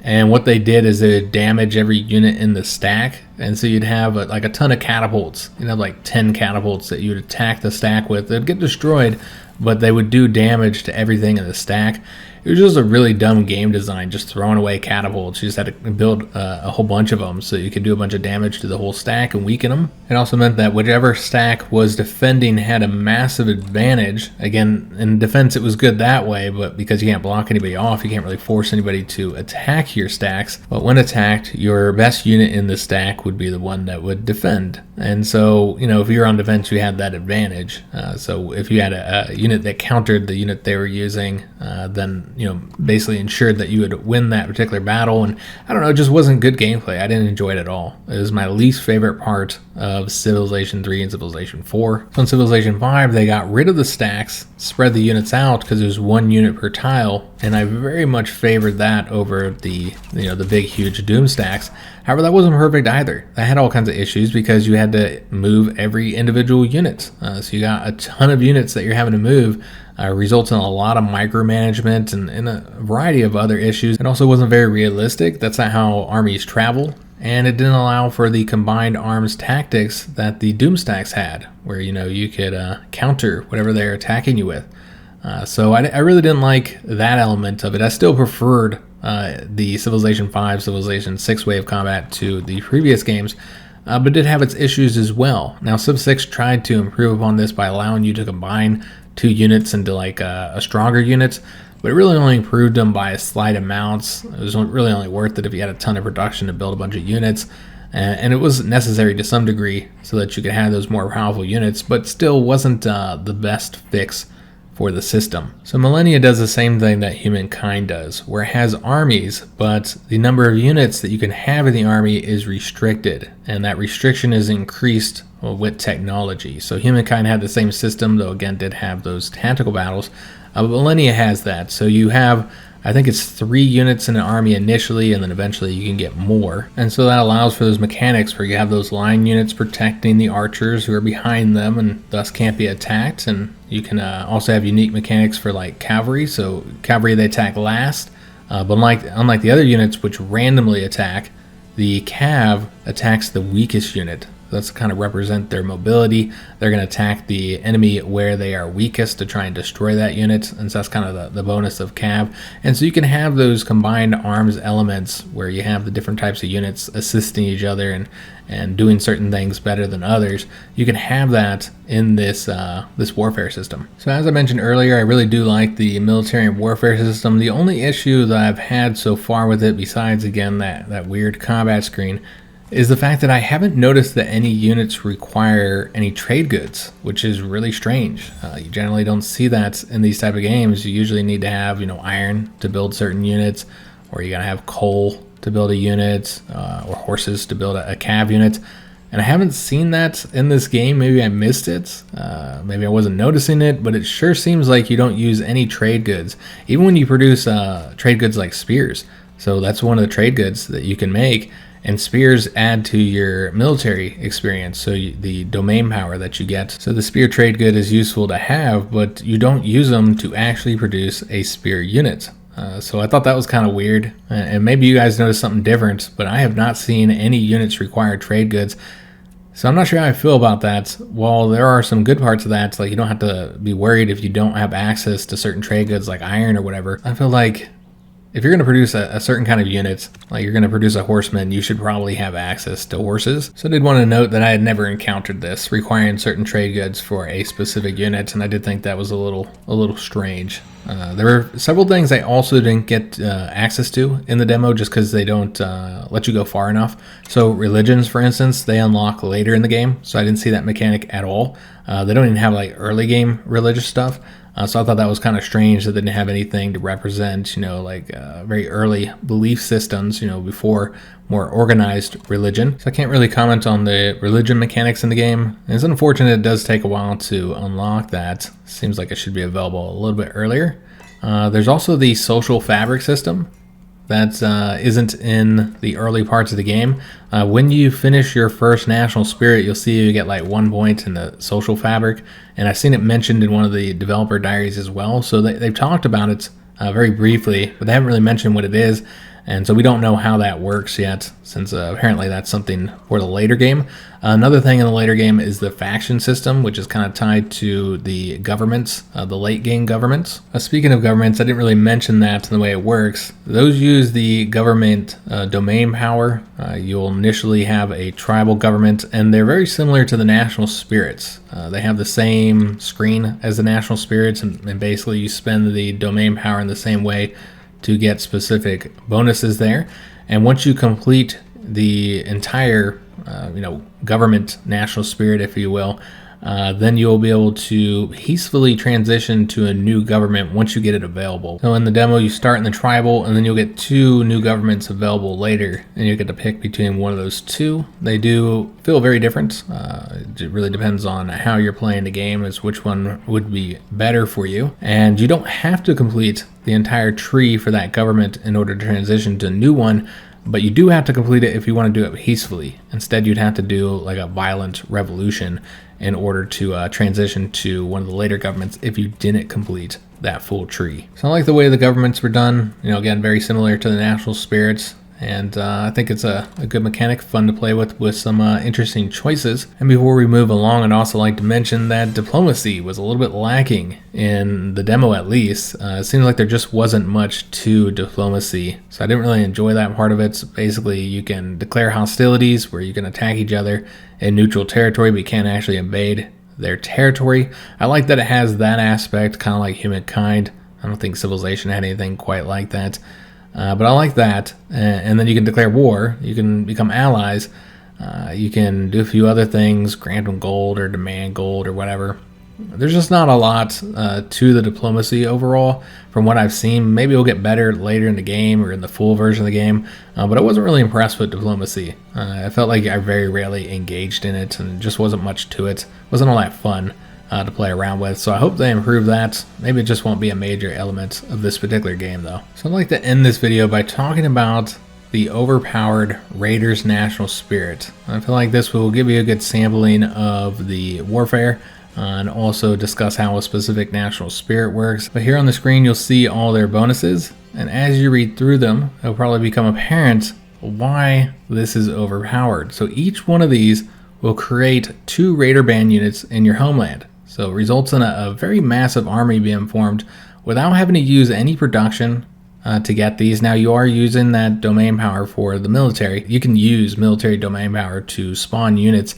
And what they did is they would damage every unit in the stack. And so you'd have like a ton of catapults. You'd have like 10 catapults that you would attack the stack with. They'd get destroyed, but they would do damage to everything in the stack. It was just a really dumb game design, just throwing away catapults. You just had to build a whole bunch of them so you could do a bunch of damage to the whole stack and weaken them. It also meant that whichever stack was defending had a massive advantage. Again, in defense it was good that way, but because you can't block anybody off, you can't really force anybody to attack your stacks. But when attacked, your best unit in the stack would be the one that would defend. And so, you know, if you're on defense, you had that advantage. So if you had a unit that countered the unit they were using, then, you know, basically ensured that you would win that particular battle. And I don't know, it just wasn't good gameplay. I didn't enjoy it at all. It was my least favorite part of Civilization 3 and Civilization 4. So in Civilization 5, they got rid of the stacks, spread the units out because there's one unit per tile, and I very much favored that over the, you know, the big huge doom stacks. However, that wasn't perfect either. That had all kinds of issues because you had to move every individual unit. So you got a ton of units that you're having to move. Results in a lot of micromanagement and a variety of other issues. It also wasn't very realistic. That's not how armies travel. And it didn't allow for the combined arms tactics that the doom stacks had, where, you know, you could counter whatever they're attacking you with. So I really didn't like that element of it. I still preferred the Civilization 5, Civilization 6 way of combat to the previous games, but it did have its issues as well. Now, Civ 6 tried to improve upon this by allowing you to combine two units into like a stronger unit, but it really only improved them by a slight amount. It was really only worth it if you had a ton of production to build a bunch of units, and it was necessary to some degree so that you could have those more powerful units, but still wasn't the best fix for the system. So Millennia does the same thing that Humankind does, where it has armies, but the number of units that you can have in the army is restricted, and that restriction is increased with technology. So Humankind had the same system, though again did have those tactical battles, but Millennia has that. So you have, I think it's 3 units in an army initially, and then eventually you can get more. And so that allows for those mechanics where you have those line units protecting the archers who are behind them and thus can't be attacked. And you can also have unique mechanics for like cavalry. So cavalry, they attack last, but unlike the other units which randomly attack, the cav attacks the weakest unit. That's to kind of represent their mobility. They're going to attack the enemy where they are weakest to try and destroy that unit, and so that's kind of the bonus of cav. And so you can have those combined arms elements where you have the different types of units assisting each other and doing certain things better than others. You can have that in this this warfare system. So as I mentioned earlier, I really do like the military and warfare system. The only issue that I've had so far with it, besides again that weird combat screen, is the fact that I haven't noticed that any units require any trade goods, which is really strange. You generally don't see that in these type of games. You usually need to have, you know, iron to build certain units, or you gotta have coal to build a unit, or horses to build a cav unit. And I haven't seen that in this game. Maybe I missed it. Maybe I wasn't noticing it, but it sure seems like you don't use any trade goods, even when you produce trade goods like spears. So that's one of the trade goods that you can make. And spears add to your military experience, so the domain power that you get. So the spear trade good is useful to have, but you don't use them to actually produce a spear unit. So I thought that was kind of weird, and maybe you guys noticed something different, but I have not seen any units require trade goods. So I'm not sure how I feel about that. While there are some good parts of that, like you don't have to be worried if you don't have access to certain trade goods like iron or whatever, I feel like if you're going to produce a certain kind of unit, like you're going to produce a horseman, you should probably have access to horses. So I did want to note that I had never encountered this, requiring certain trade goods for a specific unit, and I did think that was a little strange. There were several things I also didn't get access to in the demo just because they don't let you go far enough. So religions, for instance, they unlock later in the game, so I didn't see that mechanic at all. They don't even have like early game religious stuff. So I thought that was kind of strange that they didn't have anything to represent, like very early belief systems, before more organized religion. So I can't really comment on the religion mechanics in the game. And it's unfortunate it does take a while to unlock that. Seems like it should be available a little bit earlier. There's also the social fabric system that isn't in the early parts of the game. When you finish your first national spirit, you'll see you get like 1 point in the social fabric, and I've seen it mentioned in one of the developer diaries as well. So they've talked about it very briefly, but they haven't really mentioned what it is, and so we don't know how that works yet, since apparently that's something for the later game. Another thing in the later game is the faction system, which is kind of tied to the governments, the late game governments. Speaking of governments, I didn't really mention that in the way it works. Those use the government domain power. You'll initially have a tribal government, and they're very similar to the national spirits. They have the same screen as the national spirits, and basically you spend the domain power in the same way to get specific bonuses there. And once you complete the entire government national spirit, if you will, then you'll be able to peacefully transition to a new government once you get it available. So in the demo, you start in the tribal, and then you'll get 2 new governments available later, and you get to pick between one of those 2. They do feel very different. It really depends on how you're playing the game as which one would be better for you. And you don't have to complete the entire tree for that government in order to transition to a new one, but you do have to complete it if you want to do it peacefully. Instead, you'd have to do like a violent revolution in order to transition to one of the later governments if you didn't complete that full tree. So I like the way the governments were done. Again, very similar to the national spirits. And I think it's a good mechanic, fun to play with some interesting choices. And before we move along, I'd also like to mention that diplomacy was a little bit lacking in the demo, at least. It seems like there just wasn't much to diplomacy, so I didn't really enjoy that part of it. So basically, you can declare hostilities where you can attack each other in neutral territory, but you can't actually invade their territory. I like that it has that aspect, kind of like Humankind. I don't think Civilization had anything quite like that. But I like that, and then you can declare war, you can become allies, you can do a few other things, grant them gold or demand gold or whatever. There's just not a lot to the diplomacy overall from what I've seen. Maybe it'll get better later in the game or in the full version of the game, but I wasn't really impressed with diplomacy. I felt like I very rarely engaged in it, and it just wasn't much to it. It wasn't all that fun to play around with, so I hope they improve that. Maybe it just won't be a major element of this particular game though. So I'd like to end this video by talking about the overpowered Raiders National Spirit. I feel like this will give you a good sampling of the warfare and also discuss how a specific national spirit works. But here on the screen you'll see all their bonuses, and as you read through them, it'll probably become apparent why this is overpowered. So each one of these will create 2 Raider band units in your homeland. So it results in a very massive army being formed without having to use any production to get these. Now you are using that domain power for the military. You can use military domain power to spawn units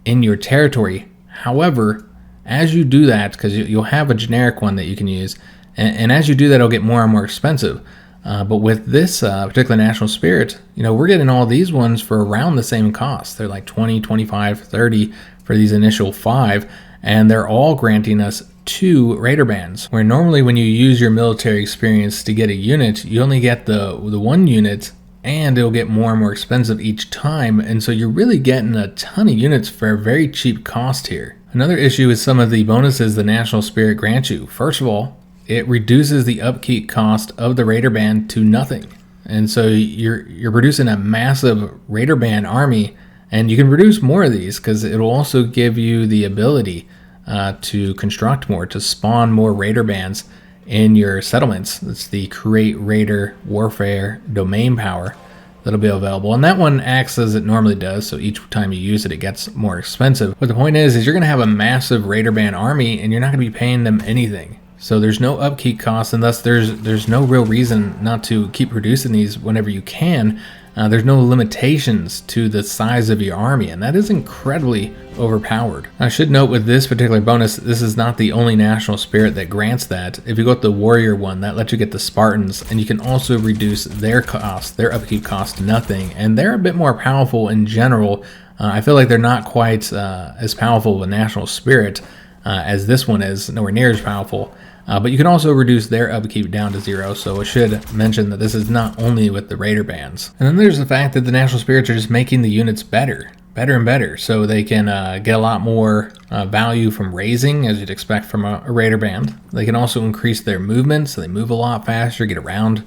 in your territory. However, as you do that, because you'll have a generic one that you can use, and as you do that, it'll get more and more expensive. But with this particular national spirit, we're getting all these ones for around the same cost. They're like 20, 25, 30 for these initial 5. And they're all granting us 2 Raider bands, where normally when you use your military experience to get a unit, you only get the 1 unit, and it'll get more and more expensive each time, and so you're really getting a ton of units for a very cheap cost here. Another issue is some of the bonuses the National Spirit grants you. First of all, it reduces the upkeep cost of the Raider band to nothing, and so you're producing a massive Raider band army. And you can produce more of these because it'll also give you the ability to construct more, to spawn more Raider bands in your settlements. It's the Create Raider Warfare domain power that'll be available. And that one acts as it normally does, so each time you use it, it gets more expensive. But the point is you're going to have a massive Raider band army, and you're not going to be paying them anything. So there's no upkeep costs, and thus there's no real reason not to keep producing these whenever you can. There's no limitations to the size of your army, and that is incredibly overpowered. I should note with this particular bonus, this is not the only national spirit that grants that. If you go with the warrior one, that lets you get the Spartans, and you can also reduce their cost, their upkeep cost to nothing, and they're a bit more powerful in general. I feel like they're not quite as powerful of a national spirit as this one is, nowhere near as powerful. But you can also reduce their upkeep down to 0, so I should mention that this is not only with the Raider bands. And then there's the fact that the national spirits are just making the units better and better, so they can get a lot more value from raising, as you'd expect from a Raider band. They can also increase their movement, so they move a lot faster, get around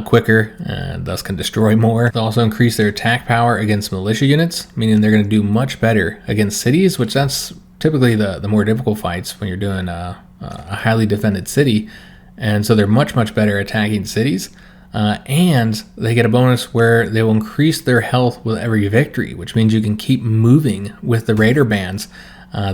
quicker, and thus can destroy more. They'll also increase their attack power against militia units, meaning they're going to do much better against cities, which that's typically the more difficult fights when you're doing a highly defended city, and so they're much better attacking cities, and they get a bonus where they will increase their health with every victory, which means you can keep moving with the Raider bands.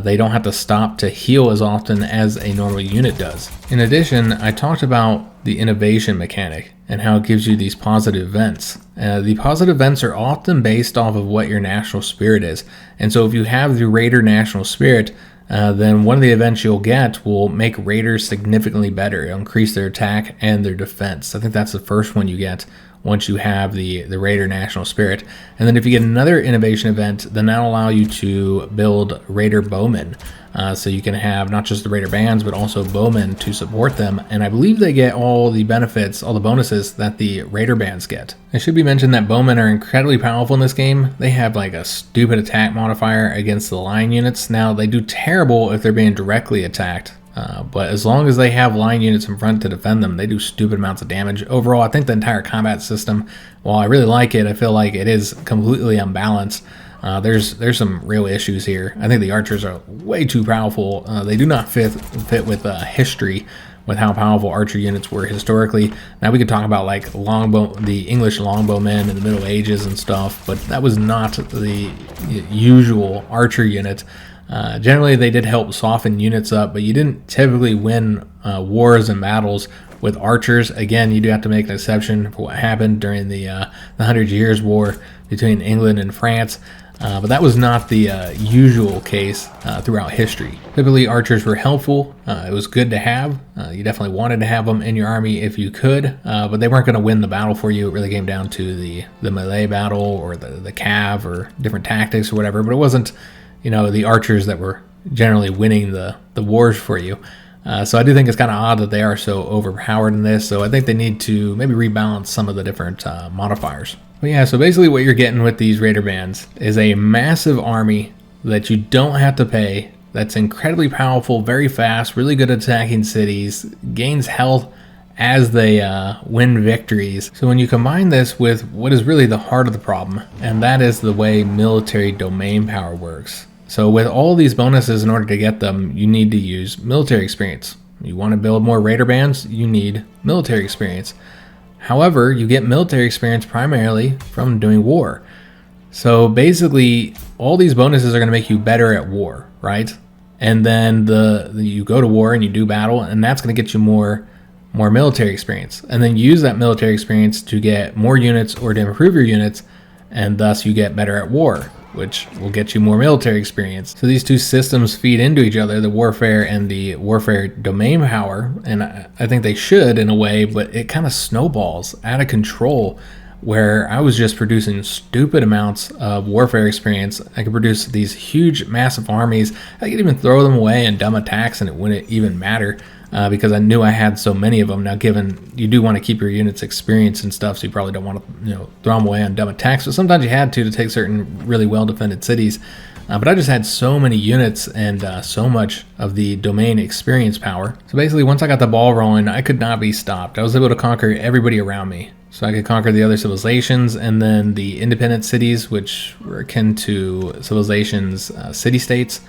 They don't have to stop to heal as often as a normal unit does. In addition, I talked about the innovation mechanic and how it gives you these positive events. The positive events are often based off of what your national spirit is, and so if you have the Raider national spirit, then one of the events you'll get will make Raiders significantly better. It'll increase their attack and their defense. I think that's the first one you get once you have the Raider national spirit. And then if you get another innovation event, then that'll allow you to build Raider bowmen. So you can have not just the Raider bands, but also bowmen to support them. And I believe they get all the benefits, all the bonuses that the Raider bands get. It should be mentioned that bowmen are incredibly powerful in this game. They have like a stupid attack modifier against the line units. Now they do terrible if they're being directly attacked. But as long as they have line units in front to defend them, they do stupid amounts of damage. Overall, I think the entire combat system, while I really like it, I feel like it is completely unbalanced. There's some real issues here. I think the archers are way too powerful. They do not fit with history, with how powerful archer units were historically. Now we could talk about like the English longbowmen in the Middle Ages and stuff, but that was not the usual archer unit. Generally, they did help soften units up, but you didn't typically win wars and battles with archers. Again, you do have to make an exception for what happened during the 100 Years' War between England and France, but that was not the usual case throughout history. Typically, archers were helpful. It was good to have. You definitely wanted to have them in your army if you could, but they weren't going to win the battle for you. It really came down to the melee battle or the cav or different tactics or whatever, but it wasn't the archers that were generally winning the wars for you. So I do think it's kind of odd that they are so overpowered in this. So I think they need to maybe rebalance some of the different modifiers. But yeah, so basically what you're getting with these Raider bands is a massive army that you don't have to pay, that's incredibly powerful, very fast, really good at attacking cities, gains health as they win victories. So when you combine this with what is really the heart of the problem, and that is the way military domain power works. So with all these bonuses, in order to get them, you need to use military experience. You want to build more Raider bands, you need military experience. However, you get military experience primarily from doing war. So basically, all these bonuses are going to make you better at war, right? And then you go to war and you do battle, and that's going to get you more military experience. And then use that military experience to get more units or to improve your units, and thus you get better at war, which will get you more military experience. So these two systems feed into each other, the warfare and the warfare domain power, and I think they should in a way, but it kind of snowballs out of control where I was just producing stupid amounts of warfare experience. I could produce these huge, massive armies. I could even throw them away in dumb attacks and it wouldn't even matter. Because I knew I had so many of them. Now, given you do want to keep your units experienced and stuff, so you probably don't want to throw them away on dumb attacks, but sometimes you had to take certain really well-defended cities. But I just had so many units and so much of the domain experience power. So basically, once I got the ball rolling, I could not be stopped. I was able to conquer everybody around me. So I could conquer the other civilizations, and then the independent cities, which were akin to civilizations' city-states,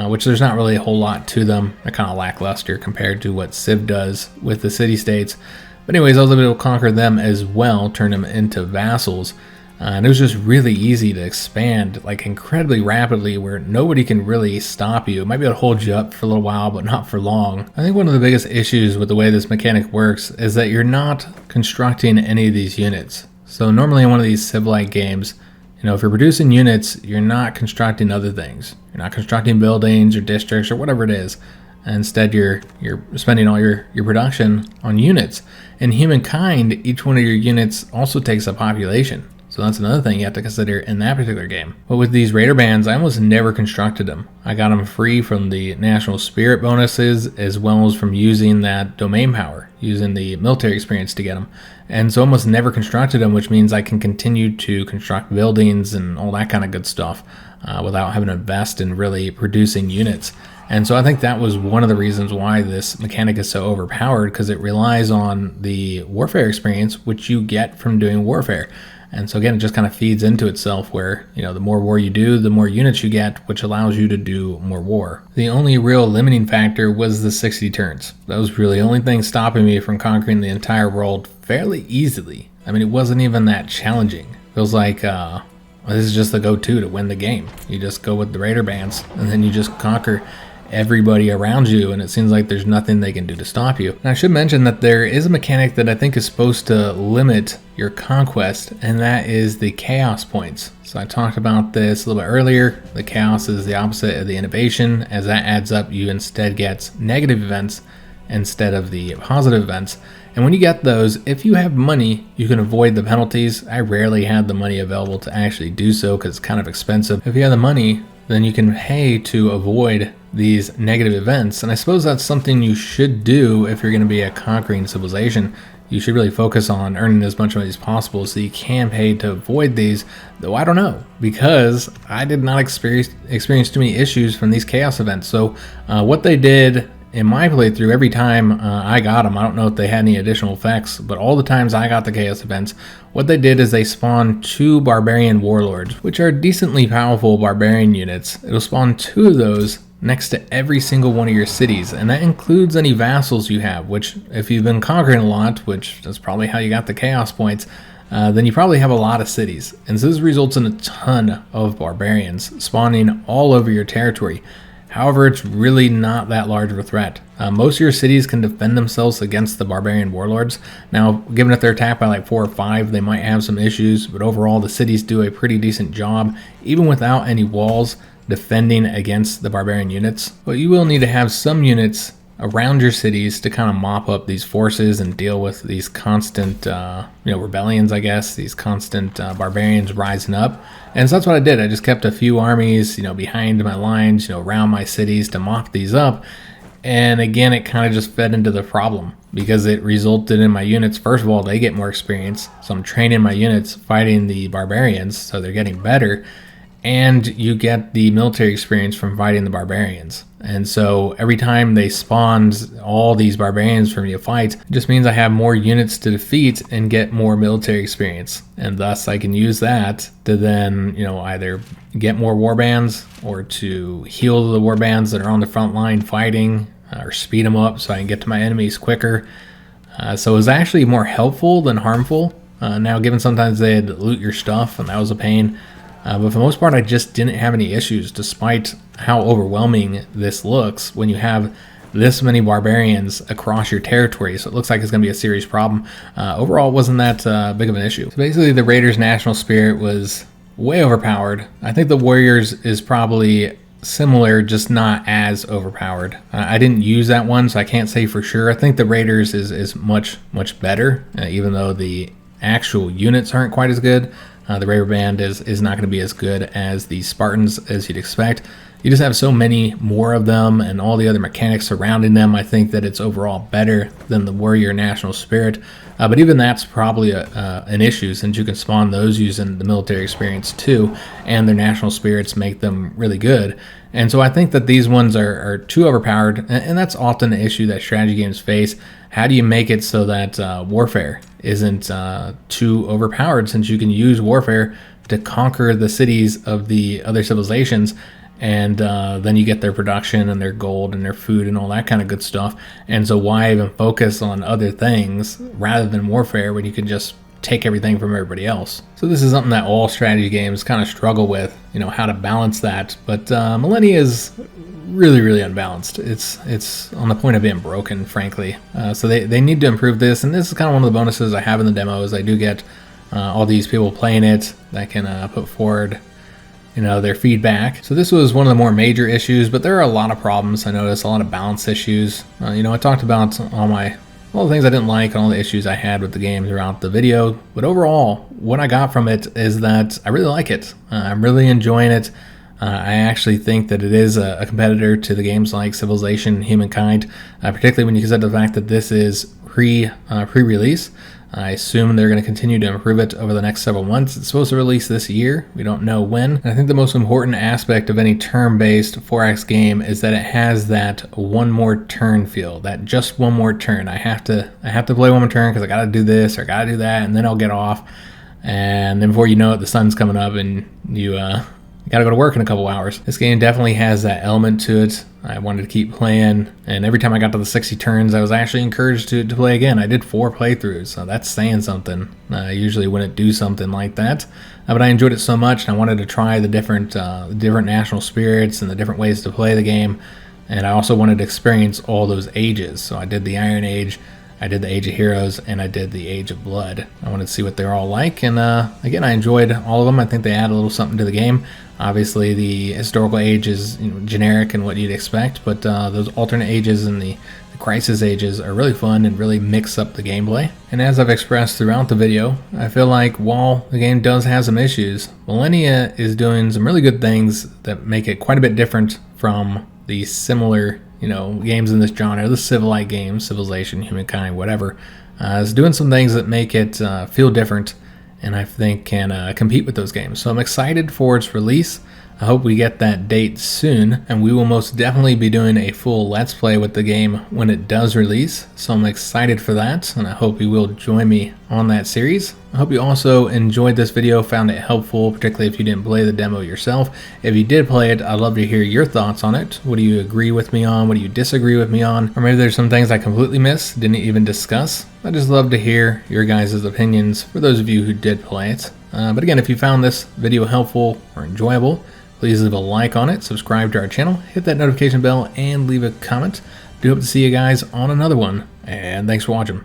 which there's not really a whole lot to them. They're kind of lackluster compared to what Civ does with the city-states. But anyways, I was able to conquer them as well, turn them into vassals. And it was just really easy to expand like incredibly rapidly where nobody can really stop you. It might be able to hold you up for a little while, but not for long. I think one of the biggest issues with the way this mechanic works is that you're not constructing any of these units. So normally in one of these Civ-like games, if you're producing units, you're not constructing other things. You're not constructing buildings or districts or whatever it is. Instead, you're spending all your production on units. In humankind, each one of your units also takes a population. So that's another thing you have to consider in that particular game. But with these raider bands, I almost never constructed them. I got them free from the national spirit bonuses, as well as from using that domain power, using the military experience to get them. And so almost never constructed them, which means I can continue to construct buildings and all that kind of good stuff without having to invest in really producing units. And so I think that was one of the reasons why this mechanic is so overpowered, because it relies on the warfare experience, which you get from doing warfare. And so again, it just kind of feeds into itself where, the more war you do, the more units you get, which allows you to do more war. The only real limiting factor was the 60 turns. That was really the only thing stopping me from conquering the entire world fairly easily. I mean, it wasn't even that challenging. It feels like this is just the go-to to win the game. You just go with the raider bands, and then you just conquer everybody around you, and it seems like there's nothing they can do to stop you. And I should mention that there is a mechanic that I think is supposed to limit your conquest, and that is the chaos points. So I talked about this a little bit earlier. The chaos is the opposite of the innovation. As that adds up, you instead get negative events instead of the positive events. And when you get those, if you have money, you can avoid the penalties. I rarely had the money available to actually do so because it's kind of expensive. If you have the money, then you can pay to avoid these negative events. And I suppose that's something you should do if you're going to be a conquering civilization. You should really focus on earning as much money as possible so you can pay to avoid these, though I don't know, because I did not experience too many issues from these chaos events. So what they did in my playthrough, every time I got them, I don't know if they had any additional effects, but all the times I got the chaos events, what they did is they spawned 2 barbarian warlords, which are decently powerful barbarian units. It'll spawn 2 of those next to every single one of your cities, and that includes any vassals you have, which if you've been conquering a lot, which that's probably how you got the chaos points, then you probably have a lot of cities. And so this results in a ton of barbarians spawning all over your territory. However, it's really not that large of a threat. Most of your cities can defend themselves against the barbarian warlords. Now, given that they're attacked by like 4 or 5, they might have some issues, but overall the cities do a pretty decent job, even without any walls, defending against the barbarian units. But you will need to have some units around your cities to kind of mop up these forces and deal with these constant rebellions, I guess, these constant barbarians rising up. And so that's what I did. I just kept a few armies behind my lines, around my cities to mop these up. And again, it kind of just fed into the problem because it resulted in my units, first of all, they get more experience, so I'm training my units fighting the barbarians, so they're getting better. And you get the military experience from fighting the barbarians. And so every time they spawned all these barbarians for me to fight, it just means I have more units to defeat and get more military experience. And thus I can use that to then, either get more warbands or to heal the warbands that are on the front line fighting or speed them up so I can get to my enemies quicker. So it was actually more helpful than harmful. Now, given sometimes they had to loot your stuff and that was a pain. But for the most part, I just didn't have any issues, despite how overwhelming this looks when you have this many barbarians across your territory. So it looks like it's going to be a serious problem. Overall, it wasn't that big of an issue. So basically, the Raiders' national spirit was way overpowered. I think the Warriors is probably similar, just not as overpowered. I didn't use that one, so I can't say for sure. I think the Raiders is much, much better, even though the actual units aren't quite as good. The Raider Band is not going to be as good as the Spartans as you'd expect. You just have so many more of them and all the other mechanics surrounding them. I think that it's overall better than the Warrior National Spirit. But even that's probably an issue since you can spawn those using the military experience too, and their national spirits make them really good. And so I think that these ones are too overpowered, and that's often an issue that strategy games face. How do you make it so that warfare isn't too overpowered, since you can use warfare to conquer the cities of the other civilizations, and then you get their production and their gold and their food and all that kind of good stuff. And so why even focus on other things rather than warfare when you can just take everything from everybody else. So this is something that all strategy games kind of struggle with, you know, how to balance that. But Millennia is really unbalanced. It's on the point of being broken, frankly. So they need to improve this, and this is kind of one of the bonuses I have in the demos. I do get all these people playing it that can put forward, you know, their feedback. So this was one of the more major issues, but there are a lot of problems. I noticed a lot of balance issues. You know, I talked about all the things I didn't like and all the issues I had with the game throughout the video, but overall, what I got from it is that I really like it. I'm really enjoying it. I actually think that it is a competitor to the games like Civilization, Humankind, particularly when you consider the fact that this is pre-release. I assume they're going to continue to improve it over the next several months. It's supposed to release this year. We don't know when. And I think the most important aspect of any turn-based 4X game is that it has that one more turn feel, that just one more turn. I have to play one more turn because I got to do this or I got to do that, and then I'll get off. And then before you know it, the sun's coming up and you got to go to work in a couple hours. This game definitely has that element to it. I wanted to keep playing, and every time I got to the 60 turns, I was actually encouraged to play again. I did 4 playthroughs, so that's saying something. I usually wouldn't do something like that, but I enjoyed it so much, and I wanted to try the different national spirits and the different ways to play the game, and I also wanted to experience all those ages. So I did the Iron Age, I did the Age of Heroes, and I did the Age of Blood. I wanted to see what they're all like, and again, I enjoyed all of them. I think they add a little something to the game. Obviously, the historical age is, you know, generic and what you'd expect, but those alternate ages and the crisis ages are really fun and really mix up the gameplay. And as I've expressed throughout the video, I feel like while the game does have some issues, Millennia is doing some really good things that make it quite a bit different from the similar, you know, games in this genre, the Civ-like games, Civilization, Humankind, whatever. It's doing some things that make it feel different, and I think can compete with those games. So I'm excited for its release. I hope we get that date soon, and we will most definitely be doing a full Let's Play with the game when it does release. So I'm excited for that, and I hope you will join me on that series. I hope you also enjoyed this video, found it helpful, particularly if you didn't play the demo yourself. If you did play it, I'd love to hear your thoughts on it. What do you agree with me on? What do you disagree with me on? Or maybe there's some things I completely missed, didn't even discuss. I just love to hear your guys' opinions for those of you who did play it. But again, if you found this video helpful or enjoyable, please leave a like on it, subscribe to our channel, hit that notification bell, and leave a comment. I do hope to see you guys on another one, and thanks for watching.